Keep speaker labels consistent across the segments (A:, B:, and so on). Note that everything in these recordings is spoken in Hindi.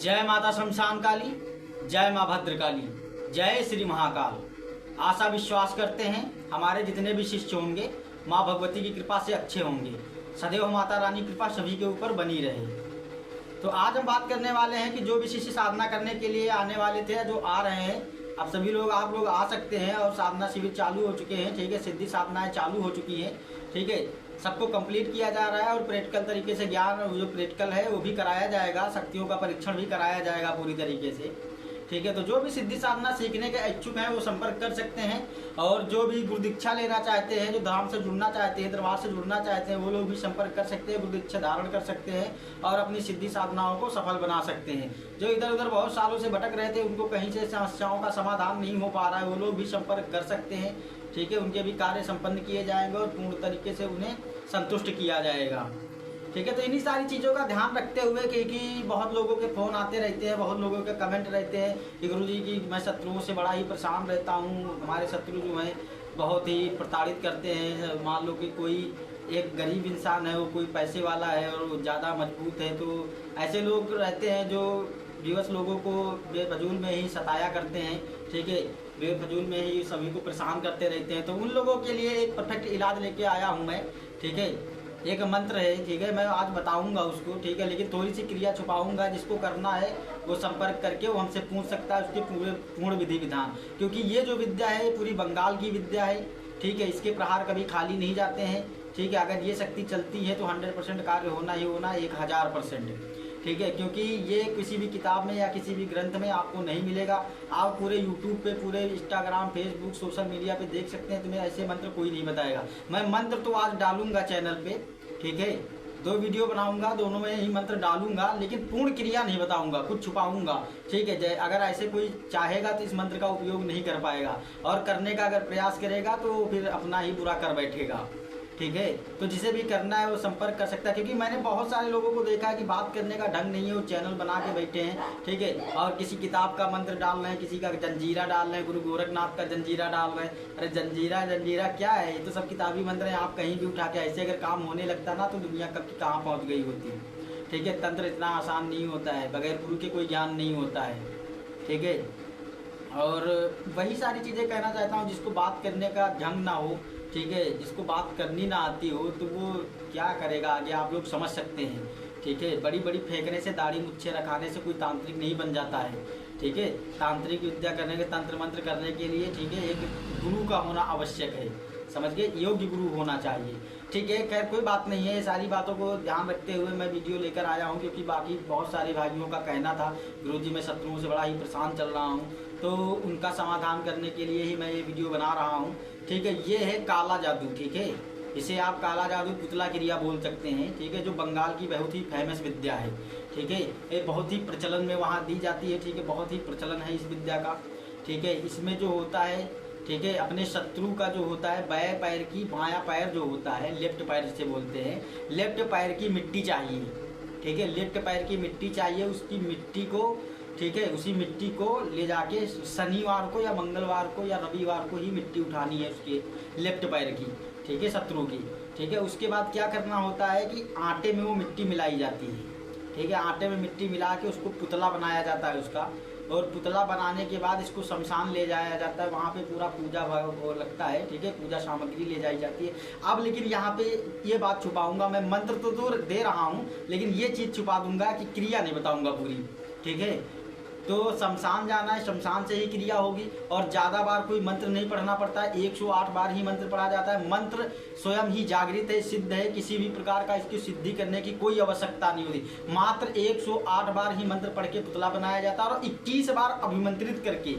A: जय माता शमशान काली, जय माँ भद्रकाली, जय श्री महाकाल। आशा विश्वास करते हैं हमारे जितने भी शिष्य होंगे माँ भगवती की कृपा से अच्छे होंगे। सदैव माता रानी कृपा सभी के ऊपर बनी रहे। तो आज हम बात करने वाले हैं कि जो भी शिष्य साधना करने के लिए आने वाले थे, जो आ रहे हैं, अब सभी लोग आप लोग आ सकते हैं और साधना शिविर चालू हो चुके हैं। ठीक है, सिद्धि साधनाएं चालू हो चुकी हैं। ठीक है, सबको कंप्लीट किया जा रहा है और प्रैक्टिकल तरीके से ज्ञान जो प्रैक्टिकल है वो भी कराया जाएगा, शक्तियों का परीक्षण भी कराया जाएगा पूरी तरीके से। ठीक है, तो जो भी सिद्धि साधना सीखने के इच्छुक हैं वो संपर्क कर सकते हैं, और जो भी गुरु दीक्षा लेना चाहते हैं, जो धाम से जुड़ना चाहते हैं, दरबार से जुड़ना चाहते हैं, वो लोग भी संपर्क कर सकते हैं, गुरु दीक्षा धारण कर सकते हैं और अपनी सिद्धि साधनाओं को सफल बना सकते हैं। जो इधर उधर बहुत सालों से भटक रहे थे, उनको कहीं से समस्याओं का समाधान नहीं हो पा रहा है, वो लोग भी संपर्क कर सकते हैं। ठीक है, उनके भी कार्य संपन्न किए जाएंगे और पूर्ण तरीके से उन्हें संतुष्ट किया जाएगा। ठीक है, तो इन्हीं सारी चीज़ों का ध्यान रखते हुए क्योंकि बहुत लोगों के फ़ोन आते रहते हैं, बहुत लोगों के कमेंट रहते हैं कि गुरुजी की मैं शत्रुओं से बड़ा ही परेशान रहता हूँ, हमारे शत्रु जो हैं बहुत ही प्रताड़ित करते हैं। मान लो कि कोई एक गरीब इंसान है, वो कोई पैसे वाला है और वो ज़्यादा मजबूत है, तो ऐसे लोग रहते हैं जो दिवस लोगों को बेफजूल में ही सताया करते हैं। ठीक है, बेफजूल में ही सभी को परेशान करते रहते हैं। तो उन लोगों के लिए एक परफेक्ट इलाज लेके आया हूँ मैं। ठीक है, एक मंत्र है, ठीक है, मैं आज बताऊंगा उसको। ठीक है, लेकिन थोड़ी सी क्रिया छुपाऊंगा। जिसको करना है वो संपर्क करके वो हमसे पूछ सकता है उसके पूरे पूर्ण विधि विधान, क्योंकि ये जो विद्या है ये पूरी बंगाल की विद्या है। ठीक है, इसके प्रहार कभी खाली नहीं जाते हैं। ठीक है, अगर ये शक्ति चलती है तो 100% कार्य होना ही होना, 1000%। ठीक है, क्योंकि ये किसी भी किताब में या किसी भी ग्रंथ में आपको नहीं मिलेगा। आप पूरे यूट्यूब पे, पूरे इंस्टाग्राम, फेसबुक, सोशल मीडिया पे देख सकते हैं, तुम्हें ऐसे मंत्र कोई नहीं बताएगा। मैं मंत्र तो आज डालूंगा चैनल पे। ठीक है, 2 वीडियो बनाऊंगा, दोनों में ही मंत्र डालूंगा, लेकिन पूर्ण क्रिया नहीं बताऊंगा, कुछ छुपाऊंगा। ठीक है, अगर ऐसे कोई चाहेगा तो इस मंत्र का उपयोग नहीं कर पाएगा, और करने का अगर प्रयास करेगा तो फिर अपना ही बुरा कर बैठेगा। ठीक है, तो जिसे भी करना है वो संपर्क कर सकता है, क्योंकि मैंने बहुत सारे लोगों को देखा है कि बात करने का ढंग नहीं है, वो चैनल बना के बैठे हैं। ठीक है, और किसी किताब का मंत्र डाल रहे हैं, किसी का जंजीरा डाल रहे हैं, गुरु गोरखनाथ का जंजीरा डाल रहे हैं। अरे जंजीरा क्या है, ये तो सब किताबी मंत्र हैं। आप कहीं भी उठा के ऐसे अगर काम होने लगता ना तो दुनिया कब की कहाँ पहुँच गई होती। ठीक है, तंत्र इतना आसान नहीं होता है, बगैर गुरु के कोई ज्ञान नहीं होता है। ठीक है, और वही सारी चीज़ें कहना चाहता हूँ, जिसको बात करने का ढंग ना हो, ठीक है, जिसको बात करनी ना आती हो, तो वो क्या करेगा आगे आप लोग समझ सकते हैं। ठीक है, बड़ी बड़ी फेंकने से, दाढ़ी मुच्छे रखाने से कोई तांत्रिक नहीं बन जाता है। ठीक है, तांत्रिक विद्या करने के, तंत्र मंत्र करने के लिए, ठीक है, एक गुरु का होना आवश्यक है। समझ गए, योग्य गुरु होना चाहिए। ठीक है, खैर कोई बात नहीं है। ये सारी बातों को ध्यान रखते हुए मैं वीडियो लेकर आया हूँ, क्योंकि बाकी बहुत सारे भाइयों का कहना था गुरुजी मैं शत्रुओं से बड़ा ही परेशान चल रहा हूँ, तो उनका समाधान करने के लिए ही मैं ये वीडियो बना रहा हूँ। ठीक है, ये है काला जादू। ठीक है, इसे आप काला जादू, पुतला क्रिया बोल सकते हैं। ठीक है, जो बंगाल की बहुत ही फेमस विद्या है। ठीक है, ये बहुत ही प्रचलन में वहाँ दी जाती है। ठीक है, बहुत ही प्रचलन है इस विद्या का। ठीक है, इसमें जो होता है, ठीक है, अपने शत्रु का जो होता है, बाएं पैर की, बायां पैर जो होता है, लेफ्ट पैर जिसे बोलते हैं, लेफ्ट पैर की मिट्टी चाहिए। ठीक है, लेफ्ट पैर की मिट्टी चाहिए। उसकी मिट्टी को, ठीक है, उसी मिट्टी को ले जाके शनिवार को या मंगलवार को या रविवार को ही मिट्टी उठानी है उसके लेफ्ट पैर की। ठीक है, शत्रु की। ठीक है, उसके बाद क्या करना होता है कि आटे में वो मिट्टी मिलाई जाती है। ठीक है, आटे में मिट्टी मिला के उसको पुतला बनाया जाता है उसका, और पुतला बनाने के बाद इसको शमशान ले जाया जाता है। वहाँ पे पूरा पूजा वो लगता है। ठीक है, पूजा सामग्री ले जाई जाती है। अब लेकिन यहाँ पे ये बात छुपाऊंगा मैं, मंत्र तो दूर दे रहा हूँ, लेकिन ये चीज़ छुपा दूंगा कि क्रिया नहीं बताऊंगा पूरी। ठीक है, तो शमशान जाना है, शमशान से ही क्रिया होगी, और ज़्यादा बार कोई मंत्र नहीं पढ़ना पड़ता है, 108 बार ही मंत्र पढ़ा जाता है। मंत्र स्वयं ही जागृत है, सिद्ध है, किसी भी प्रकार का इसकी सिद्धि करने की कोई आवश्यकता नहीं होती। मात्र 108 बार ही मंत्र पढ़ के पुतला बनाया जाता है, और 21 बार अभिमंत्रित करके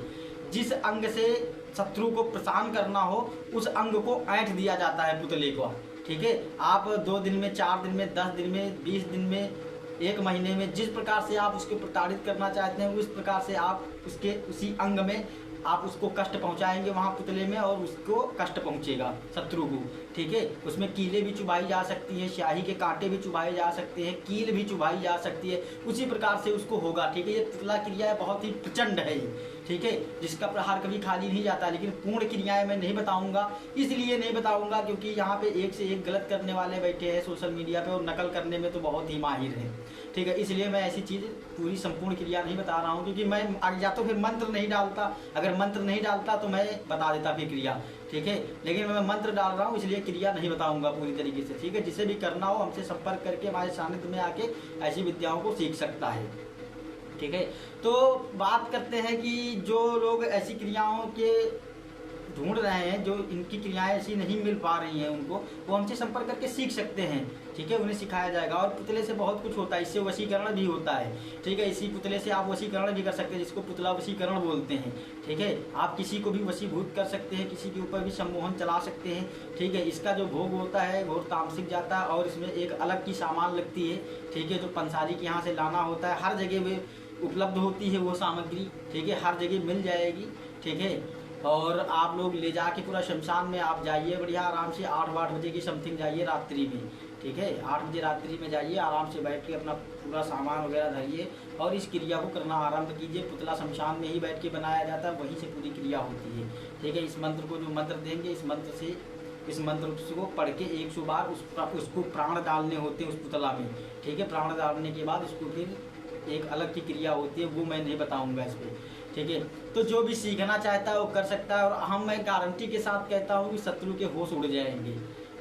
A: जिस अंग से शत्रु को परेशान करना हो उस अंग को ऐंठ दिया जाता है पुतले को। ठीक है, आप 2 दिन में, 4 दिन में, 10 दिन में, 20 दिन में, 1 महीने में, जिस प्रकार से आप उसको प्रताड़ित करना चाहते हैं उस प्रकार से आप उसके उसी अंग में आप उसको कष्ट पहुंचाएंगे वहाँ पुतले में, और उसको कष्ट पहुंचेगा शत्रु को। ठीक है, उसमें कीले भी चुभाई जा सकती हैं, स्याही के कांटे भी चुभाए जा सकते हैं, कील भी चुभाई जा सकती है, उसी प्रकार से उसको होगा। ठीक है, ये पुतला क्रिया बहुत ही प्रचंड है। ठीक है, जिसका प्रहार कभी खाली नहीं जाता, लेकिन पूर्ण क्रियाएं मैं नहीं बताऊंगा। इसलिए नहीं बताऊंगा क्योंकि यहाँ पे एक से एक गलत करने वाले बैठे हैं सोशल मीडिया पे, और नकल करने में तो बहुत ही माहिर हैं। ठीक है, इसलिए मैं ऐसी चीज़ पूरी संपूर्ण क्रिया नहीं बता रहा हूँ, क्योंकि मैं या तो फिर मंत्र नहीं डालता, अगर मंत्र नहीं डालता तो मैं बता देता फिर क्रिया, ठीक है। लेकिन मैं मंत्र डाल रहा हूँ इसलिए क्रिया नहीं बताऊँगा पूरी तरीके से, ठीक है। जिसे भी करना हो हमसे संपर्क करके हमारे सानिध्य में आके ऐसी विद्याओं को सीख सकता है, ठीक है। तो बात करते हैं कि जो लोग ऐसी क्रियाओं के ढूंढ रहे हैं, जो इनकी क्रियाएं ऐसी नहीं मिल पा रही हैं उनको, वो हमसे संपर्क करके सीख सकते हैं, ठीक है। उन्हें सिखाया जाएगा। और पुतले से बहुत कुछ होता है, इससे वशीकरण भी होता है, ठीक है। इसी पुतले से आप वशीकरण भी कर सकते हैं, जिसको पुतला वशीकरण बोलते हैं, ठीक है। आप किसी को भी वशीभूत कर सकते हैं, किसी के ऊपर भी सम्मोहन चला सकते हैं, ठीक है। इसका जो भोग होता है घोर तामसिक जाता है, और इसमें एक अलग की सामान लगती है, ठीक है, जो पंसारी के यहाँ से लाना होता है। हर जगह वे उपलब्ध होती है वो सामग्री, ठीक है, हर जगह मिल जाएगी, ठीक है। और आप लोग ले जाके पूरा शमशान में आप जाइए बढ़िया आराम से, 8-8 बजे की समथिंग जाइए रात्रि में, ठीक है। 8 बजे रात्रि में जाइए, आराम से बैठ के अपना पूरा सामान वगैरह धरिए और इस क्रिया को करना आरंभ कीजिए। पुतला शमशान में ही बैठ के बनाया जाता है, वहीं से पूरी क्रिया होती है, ठीक है। इस मंत्र को जो मंत्र देंगे, इस मंत्र को पढ़ के 100 बार उसको प्राण डालने होते हैं उस पुतला में, ठीक है। प्राण डालने के बाद उसको फिर एक अलग की क्रिया होती है, वो मैं नहीं बताऊंगा इस पर, ठीक है। तो जो भी सीखना चाहता है वो कर सकता है। और मैं गारंटी के साथ कहता हूँ कि शत्रु के होश उड़ जाएंगे,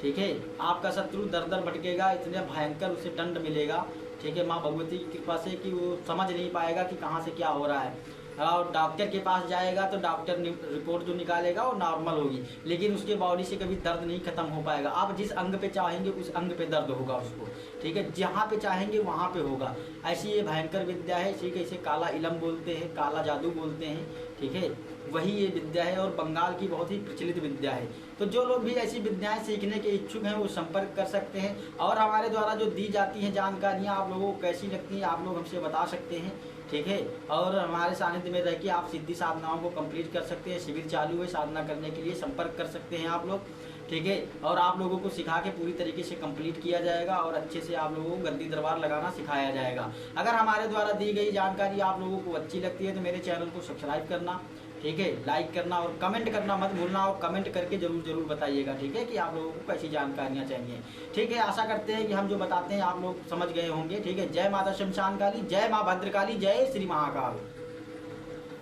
A: ठीक है। आपका शत्रु दर दर भटकेगा, इतने भयंकर उसे दंड मिलेगा, ठीक है, माँ भगवती की कृपा से, कि वो समझ नहीं पाएगा कि कहाँ से क्या हो रहा है। और डॉक्टर के पास जाएगा तो डॉक्टर रिपोर्ट जो निकालेगा वो नॉर्मल होगी, लेकिन उसके बॉडी से कभी दर्द नहीं खत्म हो पाएगा। आप जिस अंग पे चाहेंगे उस अंग पे दर्द होगा उसको, ठीक है, जहाँ पे चाहेंगे वहाँ पे होगा। ऐसी ये भयंकर विद्या है, ठीक है। इसे काला इलम बोलते हैं, काला जादू बोलते हैं, ठीक है। वही ये विद्या है और बंगाल की बहुत ही प्रचलित विद्या है। तो जो लोग भी ऐसी विद्याएं सीखने के इच्छुक हैं वो संपर्क कर सकते हैं। और हमारे द्वारा जो दी जाती हैं जानकारियाँ आप लोगों को कैसी लगती हैं आप लोग हमसे बता सकते हैं, ठीक है। और हमारे सानिध्य में रह के आप सिद्धि साधनाओं को कंप्लीट कर सकते हैं। शिविर चालू है, साधना करने के लिए संपर्क कर सकते हैं आप लोग, ठीक है। और आप लोगों को सिखा के पूरी तरीके से कंप्लीट किया जाएगा और अच्छे से आप लोगों को गद्दी दरबार लगाना सिखाया जाएगा। अगर हमारे द्वारा दी गई जानकारी आप लोगों को अच्छी लगती है तो मेरे चैनल को सब्सक्राइब करना, ठीक है, लाइक करना और कमेंट करना मत भूलना। और कमेंट करके जरूर बताइएगा, ठीक है, कि आप लोगों को कैसी जानकारियाँ चाहिए, ठीक है। आशा करते हैं कि हम जो बताते हैं आप लोग समझ गए होंगे, ठीक है। जय माता शमशान काली, जय माँ भद्रकाली, जय श्री महाकाल।